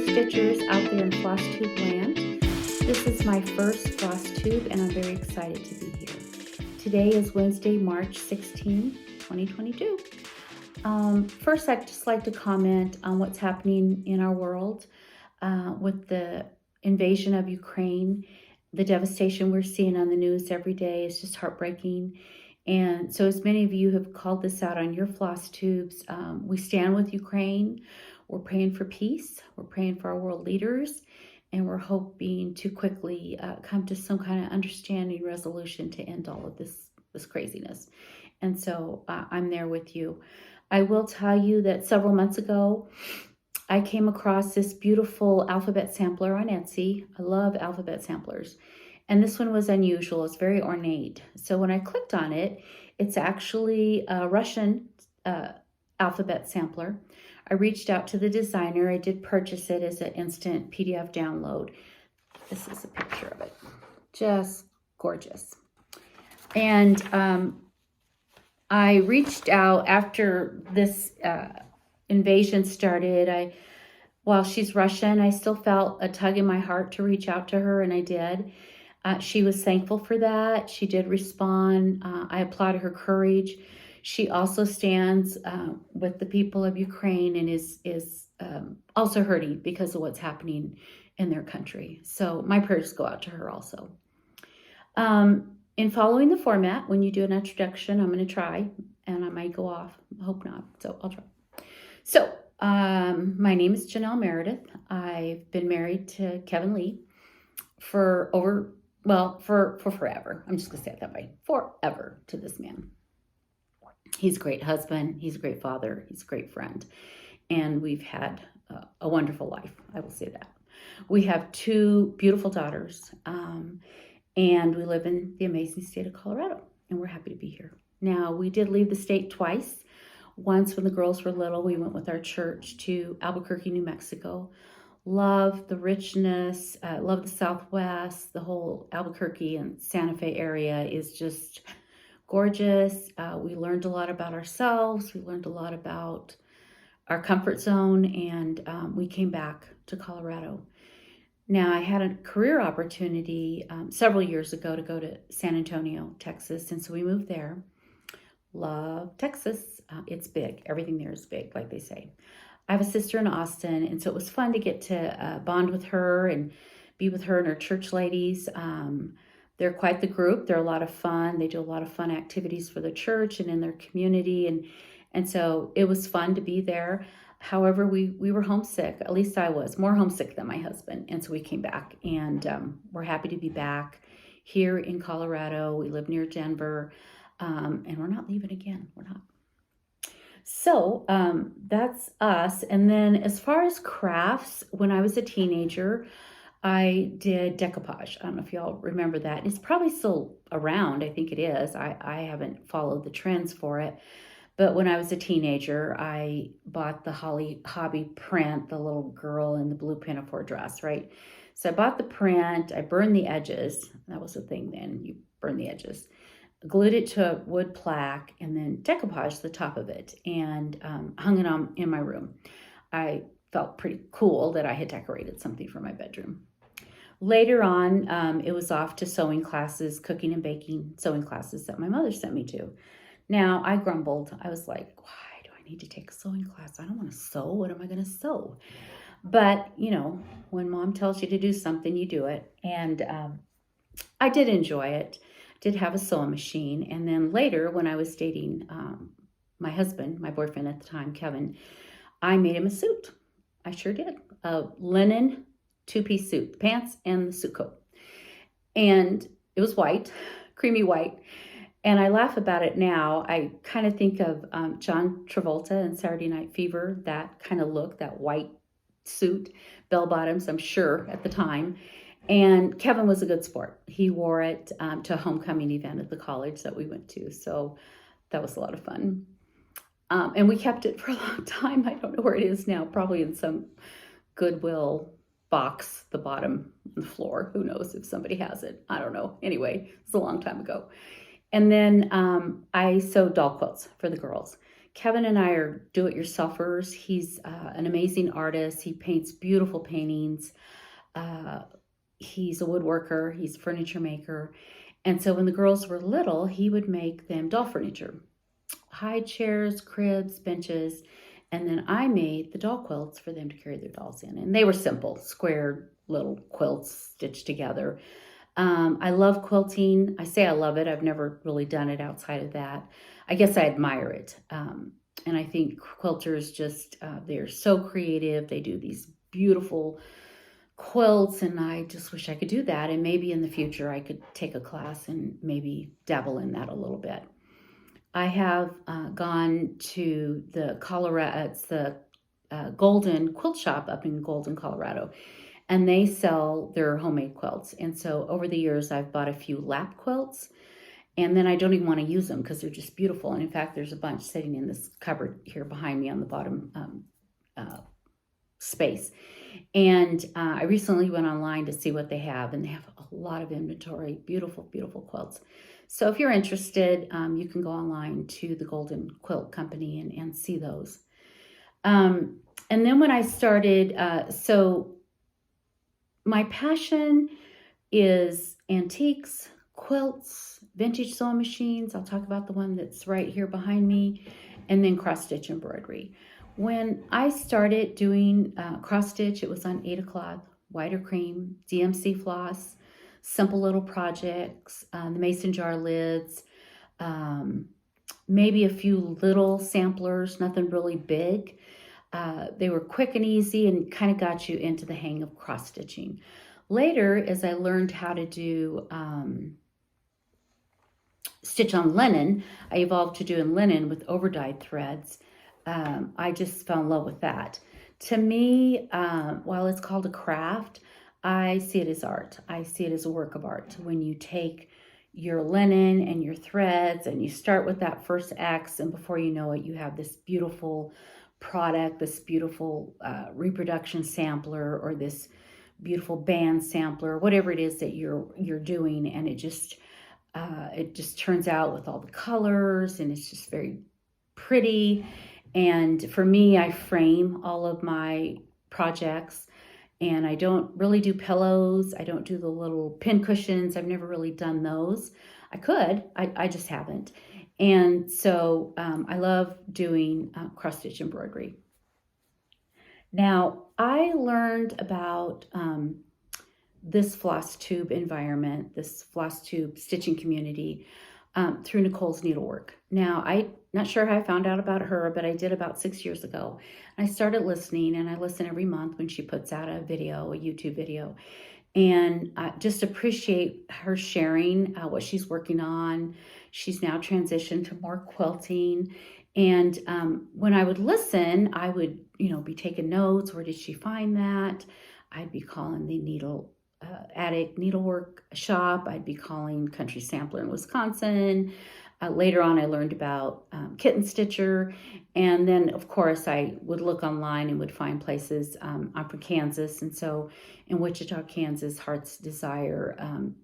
Stitchers out there in Floss Tube land. This is my first Floss Tube and I'm very excited to be here. Today is Wednesday, March 16, 2022. First, I'd just like to comment on what's happening in our world with the invasion of Ukraine. The devastation we're seeing on the news every day is just heartbreaking. And so as many of you have called this out on your Floss Tubes, we stand with Ukraine. We're praying for peace. We're praying for our world leaders. And we're hoping to quickly come to some kind of understanding resolution to end all of this craziness. And so I'm there with you. I will tell you that several months ago, I came across this beautiful alphabet sampler on Etsy. I love alphabet samplers. And this one was unusual. It's very ornate. So when I clicked on it, it's actually a Russian alphabet sampler. I reached out to the designer. I did purchase it as an instant PDF download. This is a picture of it. Just gorgeous. And I reached out after this invasion started. While she's Russian, I still felt a tug in my heart to reach out to her, and I did. She was thankful for that. She did respond. I applauded her courage. She also stands with the people of Ukraine and is also hurting because of what's happening in their country. So my prayers go out to her also. In following the format, when you do an introduction, I'm going to try, and I might go off. I hope not, so I'll try. So my name is Janelle Meredith. I've been married to Kevin Lee for forever. I'm just going to say it that way. Forever to this man. He's a great husband. He's a great father. He's a great friend. And we've had a wonderful life. I will say that. We have two beautiful daughters. And we live in the amazing state of Colorado. And we're happy to be here. Now, we did leave the state twice. Once when the girls were little, we went with our church to Albuquerque, New Mexico. Love the richness, love the Southwest. The whole Albuquerque and Santa Fe area is just gorgeous. We learned a lot about ourselves. We learned a lot about our comfort zone, and we came back to Colorado. Now, I had a career opportunity several years ago to go to San Antonio, Texas, and so we moved there. Love Texas. It's big. Everything there is big, like they say. I have a sister in Austin, and so it was fun to get to bond with her and be with her and her church ladies. They're quite the group. They're a lot of fun. They do a lot of fun activities for the church and in their community, and so it was fun to be there. However, we were homesick. At least I was more homesick than my husband, and so we came back, and we're happy to be back here in Colorado. We live near Denver, and we're not leaving again. We're not. So that's us. And then as far as crafts, when I was a teenager, I did decoupage. I don't know if y'all remember that. It's probably still around. I think it is. I haven't followed the trends for it. But when I was a teenager, I bought the hobby print, the little girl in the blue pinafore dress, right? So I bought the print. I burned the edges. That was the thing then. You burn the edges. Glued it to a wood plaque, and then decoupaged the top of it and hung it in my room. I felt pretty cool that I had decorated something for my bedroom. Later on, it was off to sewing classes, cooking and baking sewing classes that my mother sent me to. Now, I grumbled. I was like, why do I need to take a sewing class? I don't want to sew. What am I going to sew? But, you know, when mom tells you to do something, you do it. And I did enjoy it. Did have a sewing machine. And then later, when I was dating my husband, my boyfriend at the time, Kevin, I made him a suit. I sure did. A linen two-piece suit, pants and the suit coat. And it was white, creamy white. And I laugh about it now. I kind of think of John Travolta in Saturday Night Fever, that kind of look, that white suit, bell bottoms, I'm sure, at the time. And Kevin was a good sport. He wore it to a homecoming event at the college that we went to. So that was a lot of fun. And we kept it for a long time. I don't know where it is now, probably in some Goodwill box, the bottom, the floor. Who knows if somebody has it? I don't know. Anyway, it's a long time ago. And then I sewed doll quilts for the girls. Kevin and I are do-it-yourselfers. He's an amazing artist. He paints beautiful paintings. He's a woodworker. He's a furniture maker. And so when the girls were little, he would make them doll furniture. High chairs, cribs, benches. And then I made the doll quilts for them to carry their dolls in. And they were simple, square little quilts stitched together. I love quilting. I say I love it. I've never really done it outside of that. I guess I admire it. And I think quilters just, they're so creative. They do these beautiful quilts, and I just wish I could do that. And maybe in the future I could take a class and maybe dabble in that a little bit. I have gone to the Colorado, it's the Golden Quilt Shop up in Golden, Colorado, and they sell their homemade quilts. And so over the years, I've bought a few lap quilts, and then I don't even want to use them because they're just beautiful. And in fact, there's a bunch sitting in this cupboard here behind me on the bottom space. And I recently went online to see what they have, and they have a lot of inventory, beautiful, beautiful quilts. So if you're interested, you can go online to the Golden Quilt Company and see those. And then when I started, so my passion is antiques, quilts, vintage sewing machines. I'll talk about the one that's right here behind me, and then cross-stitch embroidery. When I started doing cross-stitch, it was on 8 o'clock, white or cream, DMC floss, simple little projects, the mason jar lids, maybe a few little samplers, nothing really big. They were quick and easy and kind of got you into the hang of cross-stitching. Later, as I learned how to do stitch on linen, I evolved to doing linen with over-dyed threads. I just fell in love with that. To me, while it's called a craft, I see it as art. I see it as a work of art. When you take your linen and your threads and you start with that first X, and before you know it, you have this beautiful product, this beautiful reproduction sampler, or this beautiful band sampler, whatever it is that you're doing, and it just turns out with all the colors, and it's just very pretty. And for me, I frame all of my projects, and I don't really do pillows. I don't do the little pin cushions. I've never really done those. I could, I just haven't. And so I love doing cross-stitch embroidery. Now, I learned about this Floss Tube environment, this Floss Tube stitching community through Nicole's Needlework. Now, I'm not sure how I found out about her, but I did about 6 years ago. I started listening, and I listen every month when she puts out a video, a YouTube video. And I just appreciate her sharing what she's working on. She's now transitioned to more quilting. And when I would listen, I would, be taking notes. Where did she find that? I'd be calling the Attic Needlework shop. I'd be calling Country Sampler in Wisconsin. Later on, I learned about Kitten Stitcher. And then, of course, I would look online and would find places. I'm from Kansas, and so in Wichita, Kansas, Heart's Desire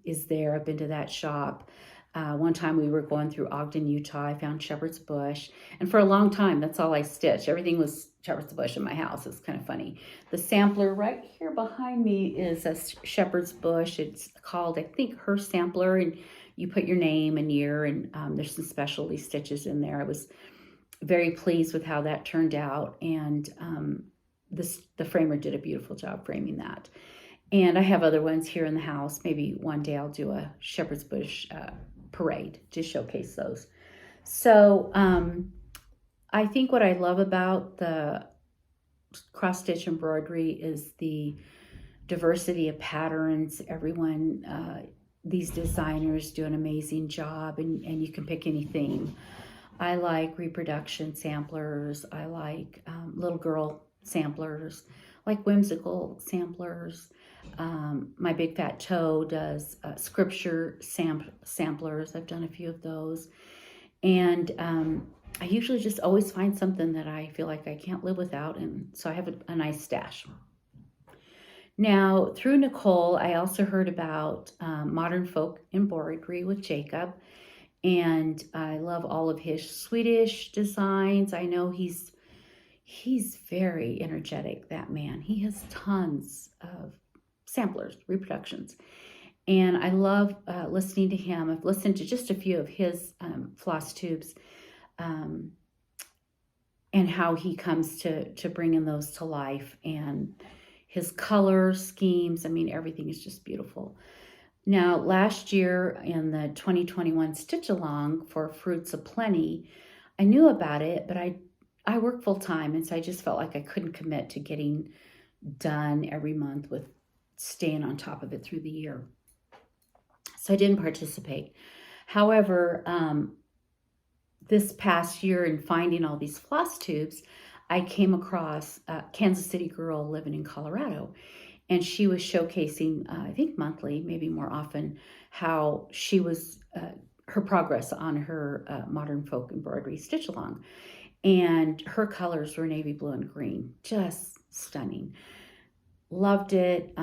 is there. I've been to that shop. One time we were going through Ogden, Utah. I found Shepherd's Bush. And for a long time, that's all I stitched. Everything was Shepherd's Bush in my house. It's kind of funny. The sampler right here behind me is a Shepherd's Bush. It's called, I think, Her Sampler. And you put your name and year, and there's some specialty stitches in there. I was very pleased with how that turned out. And the framer did a beautiful job framing that. And I have other ones here in the house. Maybe one day I'll do a Shepherd's Bush parade to showcase those. So I think what I love about the cross-stitch embroidery is the diversity of patterns. Everyone, these designers do an amazing job, and you can pick any theme. I like reproduction samplers. I like little girl samplers, like whimsical samplers. My Big Fat Toe does scripture samplers. I've done a few of those. And I usually just always find something that I feel like I can't live without. And so I have a nice stash. Now, through Nicole, I also heard about modern folk embroidery with Jacob. And I love all of his Swedish designs. I know he's very energetic, that man. He has tons of samplers, reproductions. And I love listening to him. I've listened to just a few of his floss tubes, and how he comes to bringing those to life, and his color schemes. I mean, everything is just beautiful. Now, last year in the 2021 Stitch Along for Fruits of Plenty, I knew about it, but I work full time, and so I just felt like I couldn't commit to getting done every month with staying on top of it through the year. So I didn't participate. However, this past year in finding all these floss tubes, I came across a Kansas City girl living in Colorado, and she was showcasing, I think monthly, maybe more often, how she was, her progress on her modern folk embroidery stitch along. And her colors were navy blue and green, just stunning. Loved it.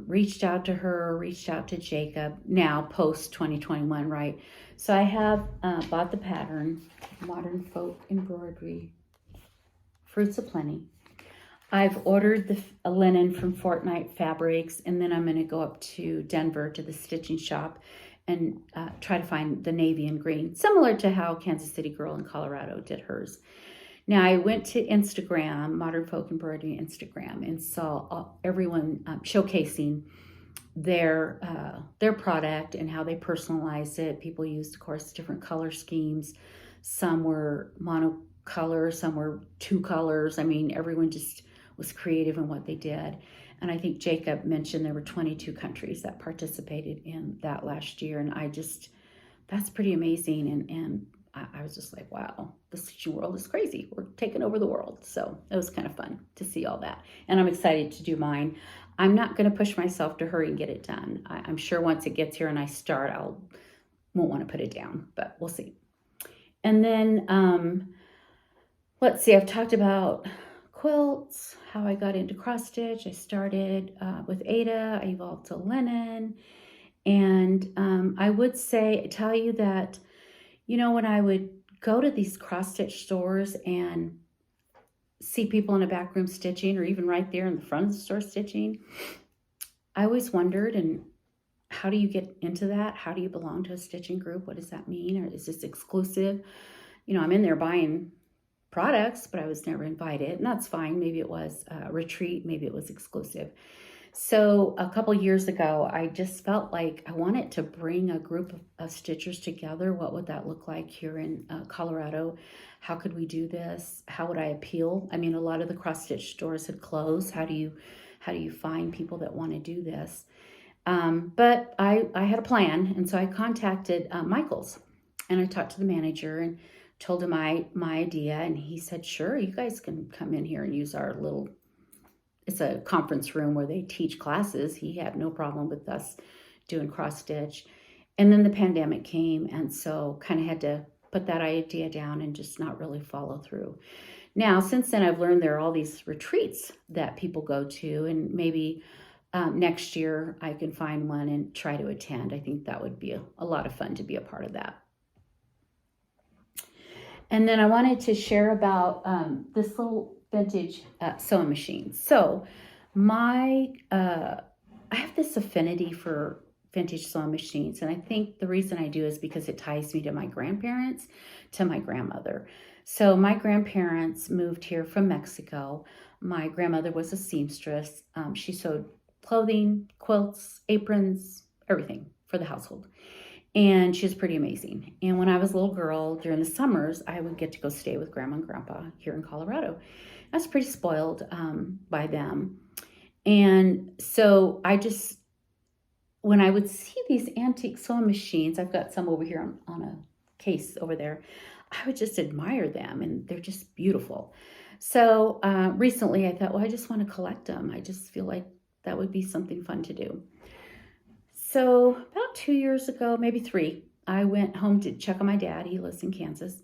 Reached out to her, reached out to Jacob, now post 2021, right? So I have bought the pattern, Modern Folk Embroidery, Fruits of Plenty. I've ordered the linen from Fortnite Fabrics, and then I'm going to go up to Denver to the stitching shop and try to find the navy and green, similar to how Kansas City Girl in Colorado did hers. Now, I went to Instagram, Modern Folk Embroidery Instagram, and saw everyone showcasing their product and how they personalized it. People used, of course, different color schemes. Some were monocolor, some were two colors. I mean, everyone just was creative in what they did. And I think Jacob mentioned there were 22 countries that participated in that last year. And that's pretty amazing. And I was just like, wow, the stitching world is crazy. We're taking over the world. So it was kind of fun to see all that. And I'm excited to do mine. I'm not going to push myself to hurry and get it done. I'm sure once it gets here and I start, won't want to put it down, but we'll see. And then, let's see, I've talked about quilts, how I got into cross stitch. I started with Ada, I evolved to linen. And I would tell you that, when I would go to these cross stitch stores and see people in a back room stitching, or even right there in the front of the store stitching, I always wondered, and how do you get into that? How do you belong to a stitching group? What does that mean? Or is this exclusive? I'm in there buying products, but I was never invited, and that's fine. Maybe it was a retreat, maybe it was exclusive. So a couple years ago, I just felt like I wanted to bring a group of stitchers together. What would that look like here in Colorado? How could we do this? How would I appeal? I mean, a lot of the cross stitch stores had closed. How do you find people that want to do this? But I had a plan, and so I contacted Michael's, and I talked to the manager and told him my idea, and he said, sure, you guys can come in here and use our little, it's a conference room where they teach classes. He had no problem with us doing cross stitch. And then the pandemic came, and so kind of had to put that idea down and just not really follow through. Now, since then, I've learned there are all these retreats that people go to, and maybe next year I can find one and try to attend. I think that would be a lot of fun to be a part of that. And then I wanted to share about this little vintage sewing machine. So I have this affinity for vintage sewing machines, and I think the reason I do is because it ties me to my grandparents, to my grandmother. So my grandparents moved here from Mexico. My grandmother was a seamstress. She sewed clothing, quilts, aprons, everything for the household. And she was pretty amazing. And when I was a little girl, during the summers, I would get to go stay with Grandma and Grandpa here in Colorado. I was pretty spoiled by them. And so when I would see these antique sewing machines, I've got some over here on a case over there, I would just admire them, and they're just beautiful. So recently I thought, well, I just want to collect them. I just feel like that would be something fun to do. So about 2 years ago, maybe 3, I went home to check on my dad. He lives in Kansas.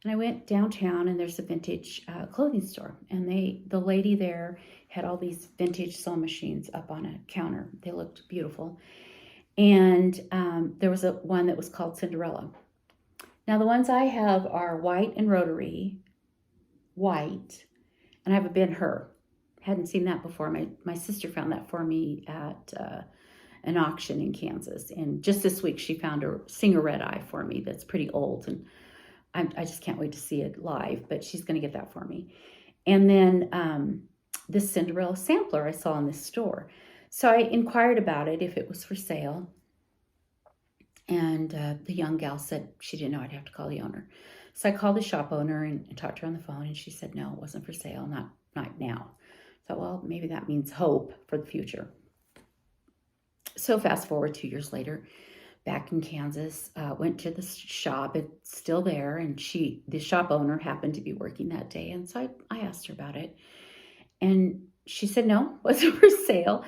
And I went downtown, and there's a vintage clothing store. And the lady there had all these vintage sewing machines up on a counter. They looked beautiful. And there was one that was called Cinderella. Now the ones I have are white and rotary, white, and I have a Ben Hur. Hadn't seen that before. My sister found that for me at an auction in Kansas. And just this week she found a Singer Red Eye for me that's pretty old. And I just can't wait to see it live, but she's going to get that for me. And then this Cinderella sampler I saw in this store. So I inquired about it if it was for sale. And the young gal said she didn't know, I'd have to call the owner. So I called the shop owner and talked to her on the phone, and she said, no, it wasn't for sale, not now. I thought, well, maybe that means hope for the future. So fast forward 2 years later, back in Kansas, went to the shop. It's still there, and the shop owner happened to be working that day. And so I asked her about it. And she said, no, it wasn't for sale.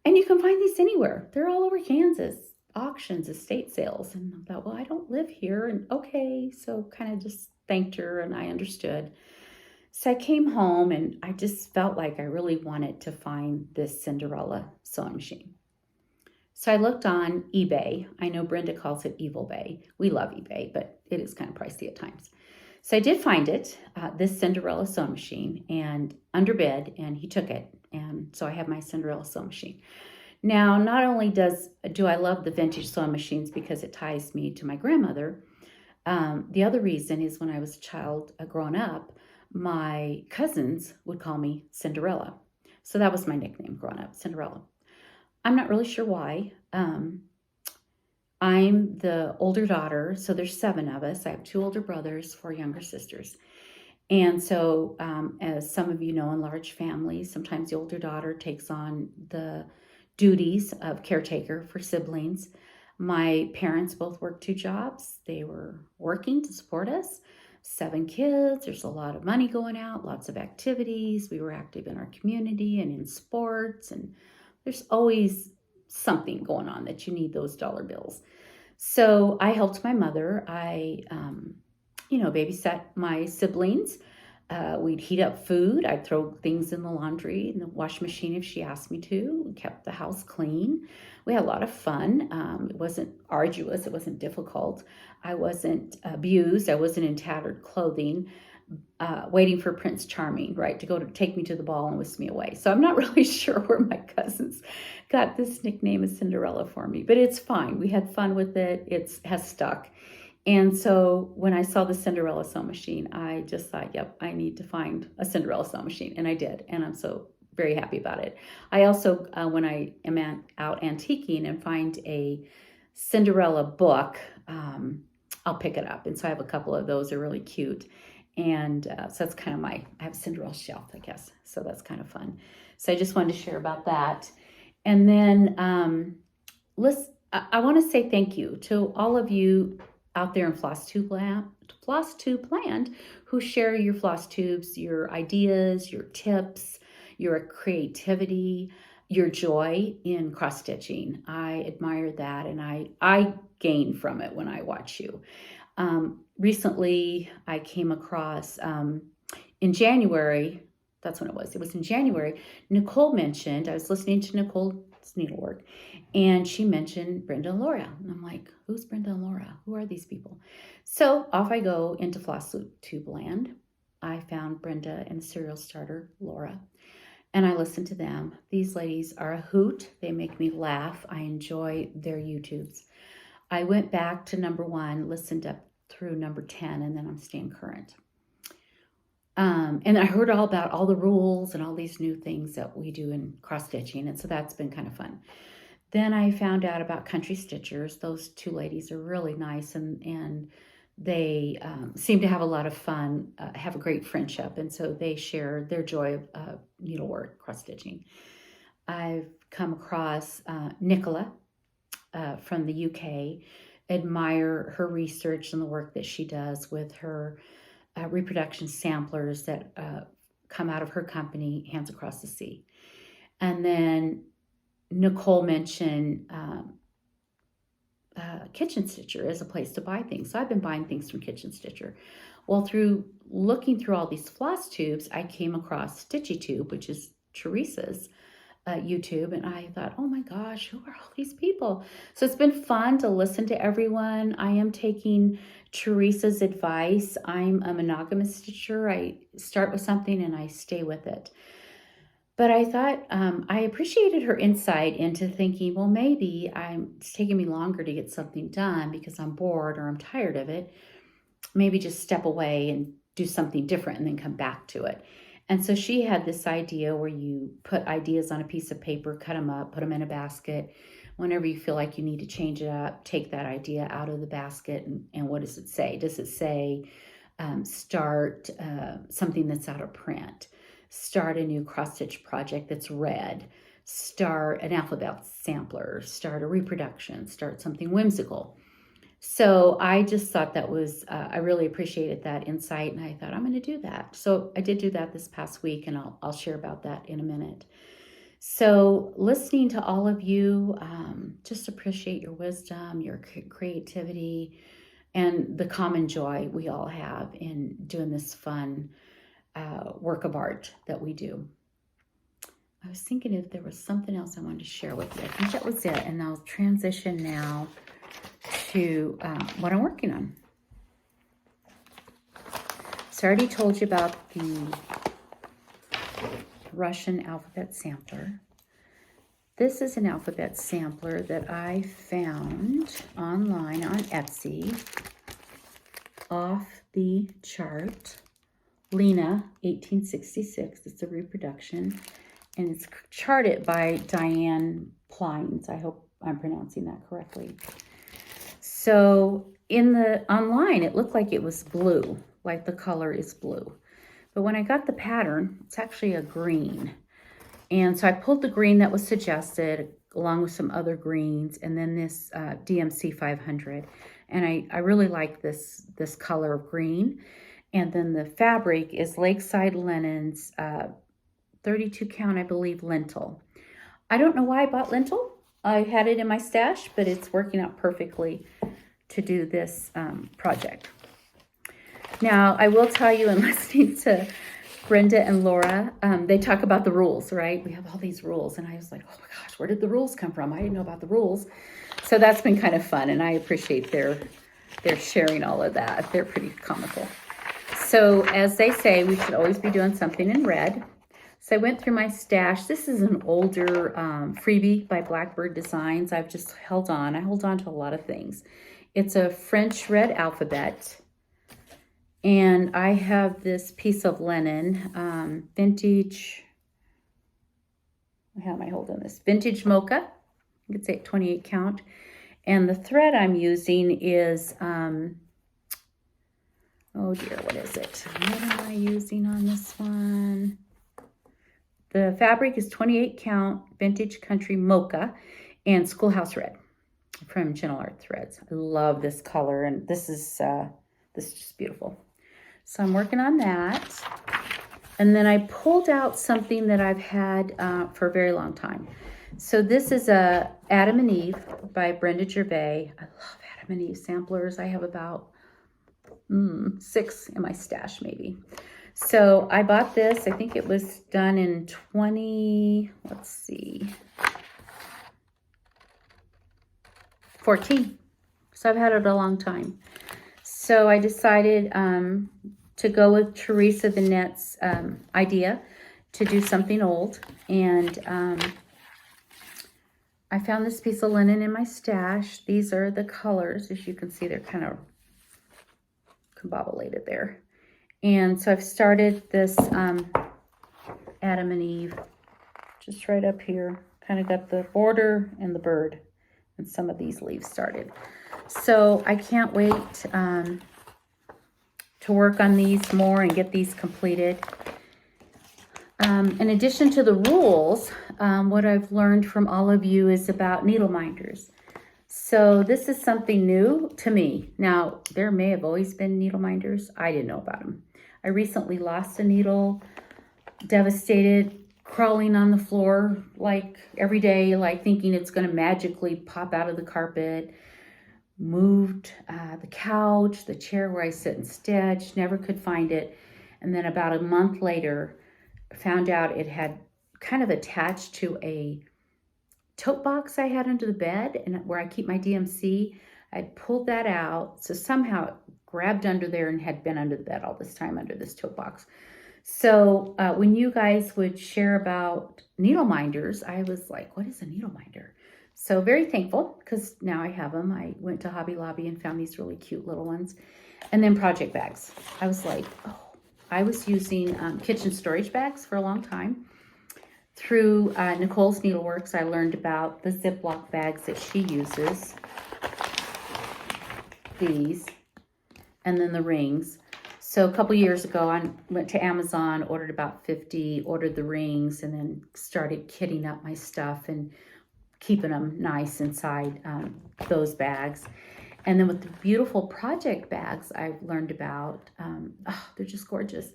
And you can find these anywhere. They're all over Kansas, auctions, estate sales. And I thought, well, I don't live here. And okay, so kind of just thanked her, and I understood. So I came home, and I just felt like I really wanted to find this Cinderella sewing machine. So I looked on eBay. I know Brenda calls it Evil Bay. We love eBay, but it is kind of pricey at times. So I did find it, this Cinderella sewing machine, and under bid, and he took it. And so I have my Cinderella sewing machine. Now, not only do I love the vintage sewing machines because it ties me to my grandmother, the other reason is when I was a child growing up, my cousins would call me Cinderella. So that was my nickname growing up, Cinderella. I'm not really sure why. I'm the older daughter, so there's 7 of us. I have 2 older brothers, 4 younger sisters. And so, as some of you know, in large families, sometimes the older daughter takes on the duties of caretaker for siblings. My parents both worked 2 jobs. They were working to support us. 7 kids. There's a lot of money going out, lots of activities. We were active in our community and in sports, and there's always something going on that you need those dollar bills. So I helped my mother. I, babysat my siblings. We'd heat up food. I'd throw things in the laundry in the wash machine if she asked me to. We kept the house clean. We had a lot of fun. It wasn't arduous. It wasn't difficult. I wasn't abused. I wasn't in tattered clothing, waiting for Prince Charming, right, to take me to the ball and whisk me away. So I'm not really sure where my cousins got this nickname of Cinderella for me, but it's fine. We had fun with it. It has stuck. And so when I saw the Cinderella sewing machine, I just thought, yep, I need to find a Cinderella sewing machine. And I did. And I'm so very happy about it. I also, when I am out antiquing and find a Cinderella book, I'll pick it up. And so I have a couple of those. They're really cute. And so that's kind of I have a Cinderella shelf, I guess. So that's kind of fun. So I just wanted to share about that. And then I want to say thank you to all of you out there in Flosstube land who share your floss tubes, your ideas, your tips, your creativity, your joy in cross stitching. I admire that, and I gain from it when I watch you. Recently, I came across in January. That's when it was. It was in January. Nicole mentioned, I was listening to Nicole's Needlework, and she mentioned Brenda and Laura. And I'm like, who's Brenda and Laura? Who are these people? So off I go into Flosstube land. I found Brenda and serial starter Laura, and I listened to them. These ladies are a hoot. They make me laugh. I enjoy their YouTubes. I went back to number 1, listened up through number 10, and then I'm staying current. And I heard all about all the rules and all these new things that we do in cross stitching, and so that's been kind of fun. Then I found out about Country Stitchers. Those 2 ladies are really nice, and they seem to have a lot of fun, have a great friendship, and so they share their joy of needlework, cross stitching. I've come across Nicola from the UK. Admire her research and the work that she does with her reproduction samplers that come out of her company, Hands Across the Sea. And then Nicole mentioned Kitchen Stitcher as a place to buy things. So I've been buying things from Kitchen Stitcher. Well, through looking through all these floss tubes, I came across StitchyTube, which is Teresa's YouTube, and I thought, oh my gosh, who are all these people? So it's been fun to listen to everyone. I am taking Teresa's advice. I'm a monogamous stitcher. I start with something and I stay with it. But I thought I appreciated her insight into thinking, well, maybe it's taking me longer to get something done because I'm bored or I'm tired of it. Maybe just step away and do something different and then come back to it. And so she had this idea where you put ideas on a piece of paper, cut them up, put them in a basket. Whenever you feel like you need to change it up, take that idea out of the basket. And what does it say? Does it say start something that's out of print? Start a new cross-stitch project that's red. Start an alphabet sampler. Start a reproduction. Start something whimsical. So I just thought that was, I really appreciated that insight, and I thought, I'm going to do that. So I did do that this past week, and I'll share about that in a minute. So listening to all of you, just appreciate your wisdom, your creativity, and the common joy we all have in doing this fun work of art that we do. I was thinking if there was something else I wanted to share with you. I think that was it, and I'll transition now to what I'm working on. So I already told you about the Russian alphabet sampler. This is an alphabet sampler that I found online on Etsy, off the chart. Lina, 1866. It's a reproduction, and it's charted by Diane Plines. I hope I'm pronouncing that correctly. So in the online, it looked like it was blue, like the color is blue. But when I got the pattern, it's actually a green. And so I pulled the green that was suggested along with some other greens, and then this DMC 500. And I really like this color of green. And then the fabric is Lakeside Linens, 32 count, I believe, lentil. I don't know why I bought lentil. I had it in my stash, but it's working out perfectly to do this project. Now, I will tell you, in listening to Brenda and Laura, they talk about the rules, right? We have all these rules, and I was like, oh my gosh, where did the rules come from? I didn't know about the rules. So that's been kind of fun, and I appreciate their sharing all of that. They're pretty comical. So as they say, we should always be doing something in red. So I went through my stash. This is an older Freebie by Blackbird Designs. I've just held on. I hold on to a lot of things. It's a French red alphabet. And I have this piece of linen, vintage, how am I holding this? Vintage Mocha. You could say 28 count. And the thread I'm using is, oh dear, what is it? What am I using on this one? The fabric is 28 count Vintage Country Mocha and Schoolhouse Red from Gentle Art Threads. I love this color, and this is just beautiful. So I'm working on that. And then I pulled out something that I've had for a very long time. So this is a Adam and Eve by Brenda Gervais. I love Adam and Eve samplers. I have about 6 in my stash maybe. So I bought this. I think it was done in 14. So I've had it a long time. So I decided to go with Teresa Vinette's idea to do something old. And I found this piece of linen in my stash. These are the colors. As you can see, they're kind of combobulated there. And so I've started this Adam and Eve just right up here. Kind of got the border and the bird and some of these leaves started. So I can't wait to work on these more and get these completed. In addition to the rules, what I've learned from all of you is about needle minders. So this is something new to me. Now, there may have always been needle minders. I didn't know about them. I recently lost a needle, devastated, crawling on the floor like every day, like thinking it's going to magically pop out of the carpet. Moved the couch, the chair where I sit and stitch, never could find it. And then about a month later, found out it had kind of attached to a tote box I had under the bed and where I keep my DMC. I'd pulled that out. So somehow it grabbed under there and had been under the bed all this time under this tote box. So when you guys would share about needle minders, I was like, what is a needle minder? So very thankful because now I have them. I went to Hobby Lobby and found these really cute little ones. And then project bags. I was like, oh, I was using kitchen storage bags for a long time. Through Nicole's Needleworks, I learned about the Ziploc bags that she uses. These. And then the rings. So a couple years ago, I went to Amazon, ordered about 50, ordered the rings, and then started kitting up my stuff and keeping them nice inside those bags. And then with the beautiful project bags I've learned about, they're just gorgeous.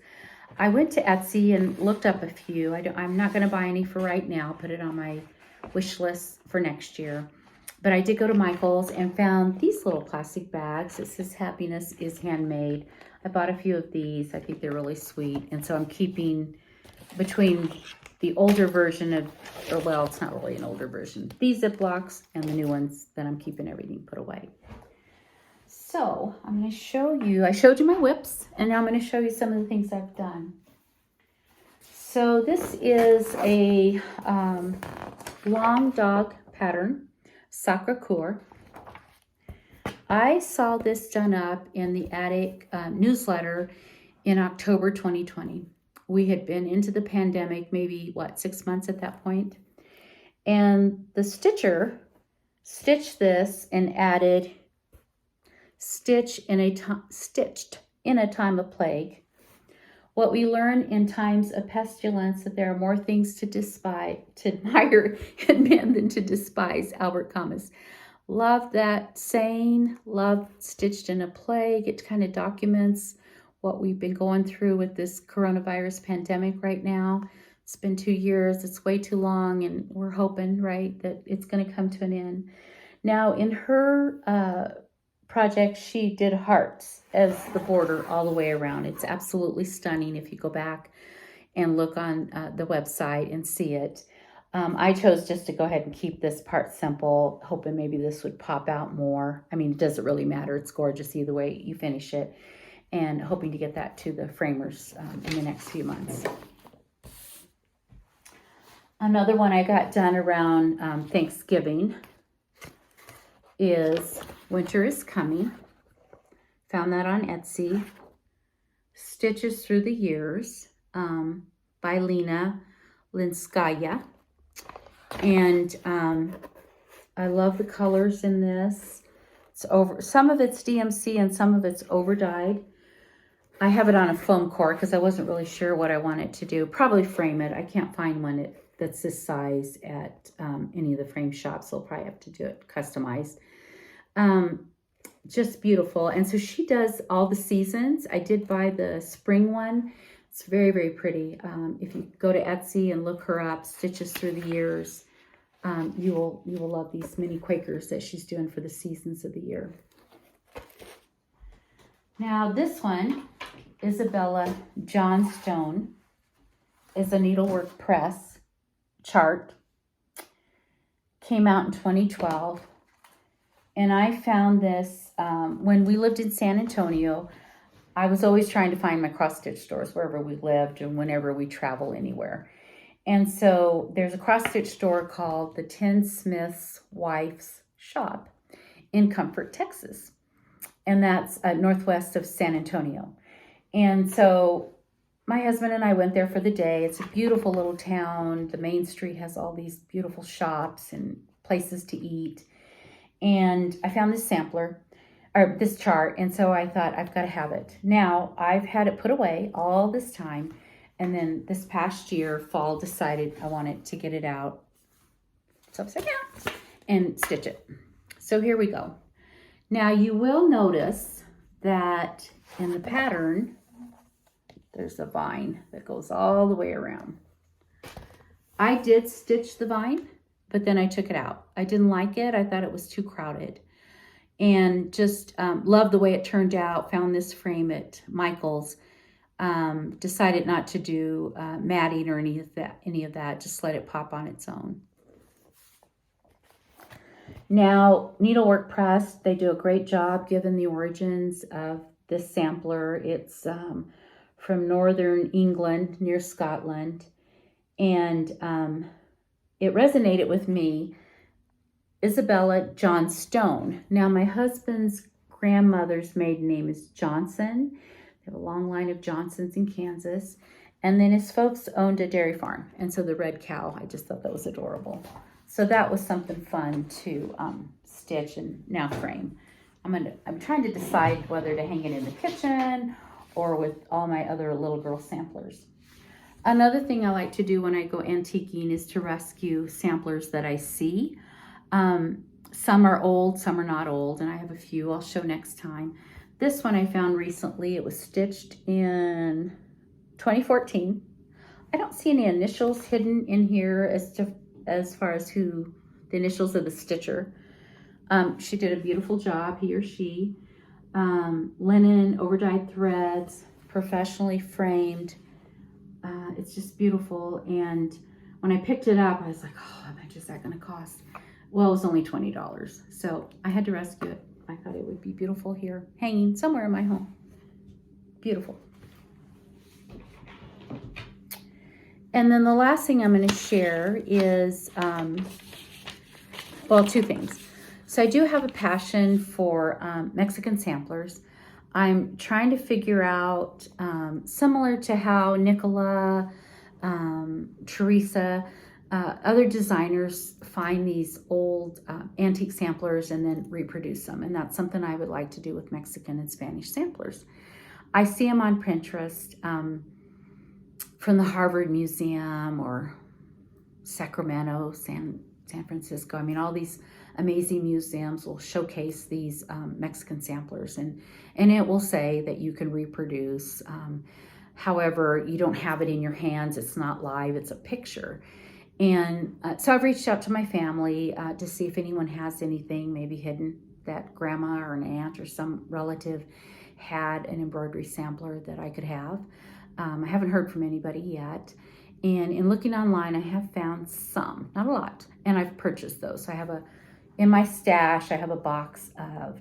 I went to Etsy and looked up a few. I'm not going to buy any for right now, put it on my wish list for next year. But I did go to Michael's and found these little plastic bags. It says happiness is handmade. I bought a few of these. I think they're really sweet. And so I'm keeping between the older version of, or well, it's not really an older version, these Ziplocs and the new ones, then I'm keeping everything put away. So I'm going to show you, I showed you my whips, and now I'm going to show you some of the things I've done. So this is a long dog pattern, Sakura Core. I saw this done up in the Attic newsletter in October 2020. We had been into the pandemic, maybe, 6 months at that point. And the stitcher stitched this and added stitched in a time of plague. What we learn in times of pestilence, that there are more things to admire in men than to despise. Albert Camus. Love that saying. Love stitched in a plague. It kind of documents what we've been going through with this coronavirus pandemic right now. It's been 2 years. It's way too long, and we're hoping, right, that it's going to come to an end. Now, in her project, she did hearts as the border all the way around. It's absolutely stunning if you go back and look on the website and see it. I chose just to go ahead and keep this part simple, hoping maybe this would pop out more. I mean, it doesn't really matter. It's gorgeous either way you finish it, and hoping to get that to the framers in the next few months. Another one I got done around Thanksgiving is Winter is Coming. Found that on Etsy. Stitches Through the Years by Lina Linskaya. And I love the colors in this. Some of it's DMC and some of it's over dyed. I have it on a foam core because I wasn't really sure what I wanted to do. Probably frame it. I can't find one that's this size at any of the frame shops, so I'll probably have to do it customized. Just beautiful. And so she does all the seasons. I did buy the spring one. It's very, very pretty. If you go to Etsy and look her up, Stitches Through the Years, you will love these mini Quakers that she's doing for the seasons of the year. Now this one, Isabella Johnstone, is a needlework press chart. Came out in 2012. And I found this when we lived in San Antonio. I was always trying to find my cross-stitch stores wherever we lived and whenever we travel anywhere. And so there's a cross-stitch store called the Tin Smith's Wife's Shop in Comfort, Texas. And that's northwest of San Antonio. And so my husband and I went there for the day. It's a beautiful little town. The main street has all these beautiful shops and places to eat. And I found this sampler, or this chart, and so I thought, I've got to have it. Now, I've had it put away all this time, and then this past year, fall, decided I wanted to get it out. It's upside down, and stitch it. So here we go. Now, you will notice that in the pattern, there's a vine that goes all the way around. I did stitch the vine, but then I took it out. I didn't like it. I thought it was too crowded. And just loved the way it turned out. Found this frame at Michael's. Decided not to do matting or any of that. Just let it pop on its own. Now, Needlework Press, they do a great job given the origins of this sampler. It's from northern England near Scotland, and it resonated with me. Isabella Johnstone. Now, my husband's grandmother's maiden name is Johnson. They have a long line of Johnsons in Kansas. And then his folks owned a dairy farm. And so the red cow, I just thought that was adorable. So that was something fun to stitch and now frame. I'm trying to decide whether to hang it in the kitchen or with all my other little girl samplers. Another thing I like to do when I go antiquing is to rescue samplers that I see. Some are old, some are not old, and I have a few I'll show next time. This one I found recently. It was stitched in 2014. I don't see any initials hidden in here as far as who the initials of the stitcher. She did a beautiful job, he or she. Linen, overdyed threads, professionally framed. It's just beautiful. And when I picked it up, I was like, oh, how much is that going to cost? Well, it was only $20. So I had to rescue it. I thought it would be beautiful here, hanging somewhere in my home. Beautiful. And then the last thing I'm going to share is, well, two things. So I do have a passion for Mexican samplers. I'm trying to figure out, similar to how Nicola, Teresa, other designers find these old antique samplers and then reproduce them. And that's something I would like to do with Mexican and Spanish samplers. I see them on Pinterest from the Harvard Museum or Sacramento, San Francisco. I mean, all these amazing museums will showcase these Mexican samplers, and it will say that you can reproduce. However, you don't have it in your hands. It's not live. It's a picture. And so I've reached out to my family to see if anyone has anything maybe hidden that grandma or an aunt or some relative had an embroidery sampler that I could have. I haven't heard from anybody yet. And in looking online, I have found some, not a lot, and I've purchased those. So I have in my stash, I have a box of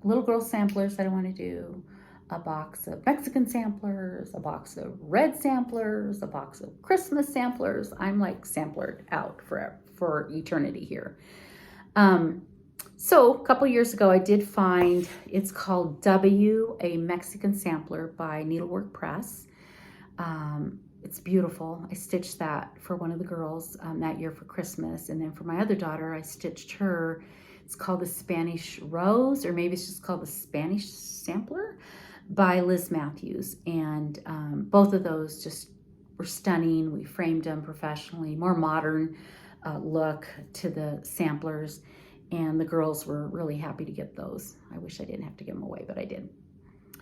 little girl samplers that I want to do, a box of Mexican samplers, a box of red samplers, a box of Christmas samplers. I'm like samplered out for eternity here. So a couple years ago, I did find, it's called W, a Mexican sampler by Needlework Press. It's beautiful. I stitched that for one of the girls that year for Christmas. And then for my other daughter, I stitched her. It's called the Spanish Rose, or maybe it's just called the Spanish Sampler by Liz Matthews. And both of those just were stunning. We framed them professionally, more modern look to the samplers. And the girls were really happy to get those. I wish I didn't have to give them away, but I did.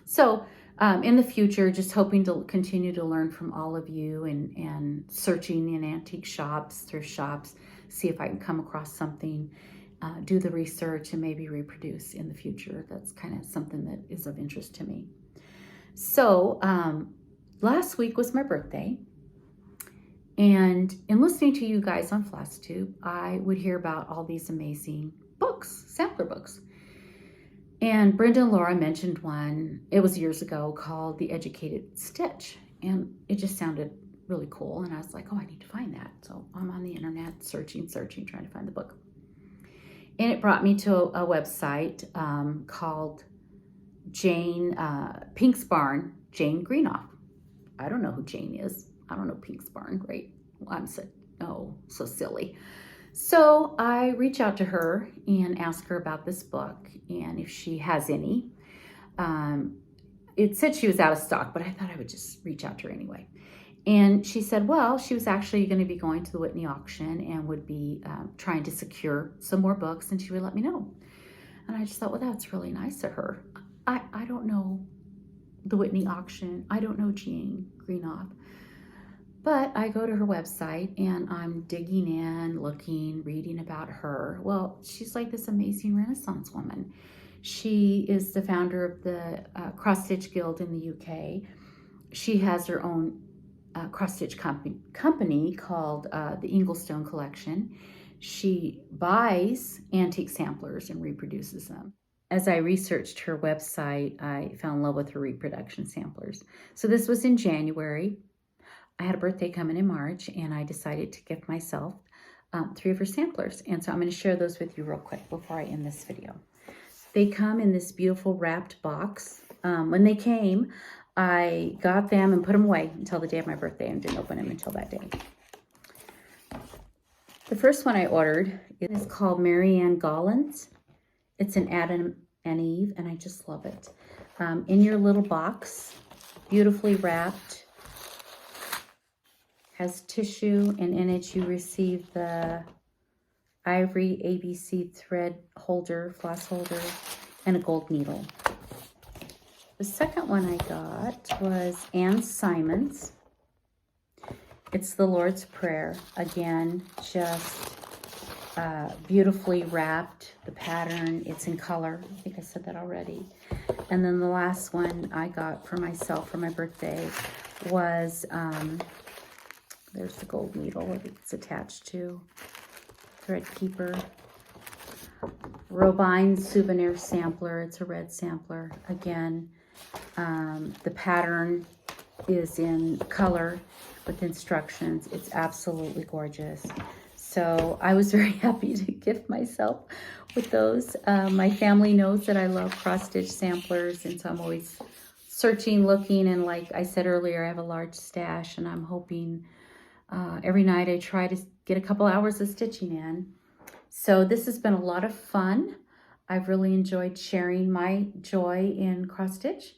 So in the future, just hoping to continue to learn from all of you and searching in antique shops, thrift shops, see if I can come across something, do the research and maybe reproduce in the future. That's kind of something that is of interest to me. So last week was my birthday. And in listening to you guys on Flosstube, I would hear about all these amazing books, sampler books. And Brenda and Laura mentioned one, it was years ago, called The Educated Stitch. And it just sounded really cool. And I was like, oh, I need to find that. So I'm on the internet searching, trying to find the book. And it brought me to a website called Pink's Barn, Jane Greenoff. I don't know who Jane is. I don't know Pink's Barn, right? I'm so silly. So I reach out to her and ask her about this book and if she has any. It said she was out of stock, but I thought I would just reach out to her anyway. And she said, well, she was actually going to be going to the Whitney auction and would be trying to secure some more books, and she would let me know. And I just thought, well, that's really nice of her. I don't know the Whitney auction. I don't know Jane Greenoff. But I go to her website and I'm digging in, looking, reading about her. Well, she's like this amazing Renaissance woman. She is the founder of the Cross Stitch Guild in the UK. she has her own cross-stitch company called the Inglestone Collection. She buys antique samplers and reproduces them. As I researched her website, I fell in love with her reproduction samplers. So this was in January. I had a birthday coming in March, and I decided to gift myself 3 of her samplers. And so I'm going to share those with you real quick before I end this video. They come in this beautiful wrapped box. When they came, I got them and put them away until the day of my birthday and didn't open them until that day. The first one I ordered is called Marianne Gollins. It's an Adam and Eve, and I just love it. In your little box, beautifully wrapped, has tissue, and in it you receive the ivory ABC thread holder, floss holder, and a gold needle. The second one I got was Anne Simon's. It's the Lord's Prayer. Again, just beautifully wrapped. The pattern, it's in color. I think I said that already. And then the last one I got for myself for my birthday was, there's the gold needle that it's attached to. Thread keeper. Robine souvenir sampler. It's a red sampler. Again, the pattern is in color with instructions. It's absolutely gorgeous. So I was very happy to gift myself with those. My family knows that I love cross-stitch samplers, and so I'm always searching, looking, and like I said earlier, I have a large stash, and I'm hoping every night I try to get a couple hours of stitching in. So this has been a lot of fun. I've really enjoyed sharing my joy in cross-stitch,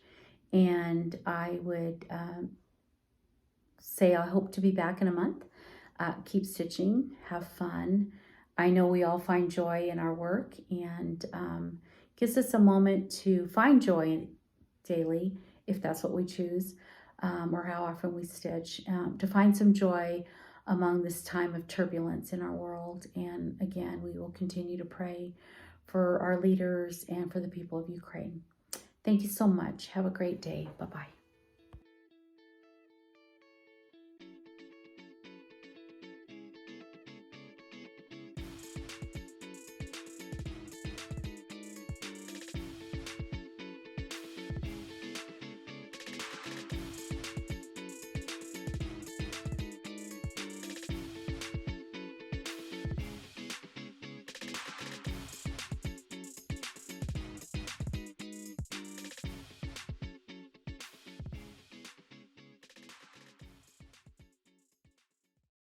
and I would say I hope to be back in a month. Keep stitching, have fun. I know we all find joy in our work, and gives us a moment to find joy daily, if that's what we choose, or how often we stitch, to find some joy among this time of turbulence in our world. And again, we will continue to pray for our leaders and for the people of Ukraine. Thank you so much. Have a great day. Bye-bye.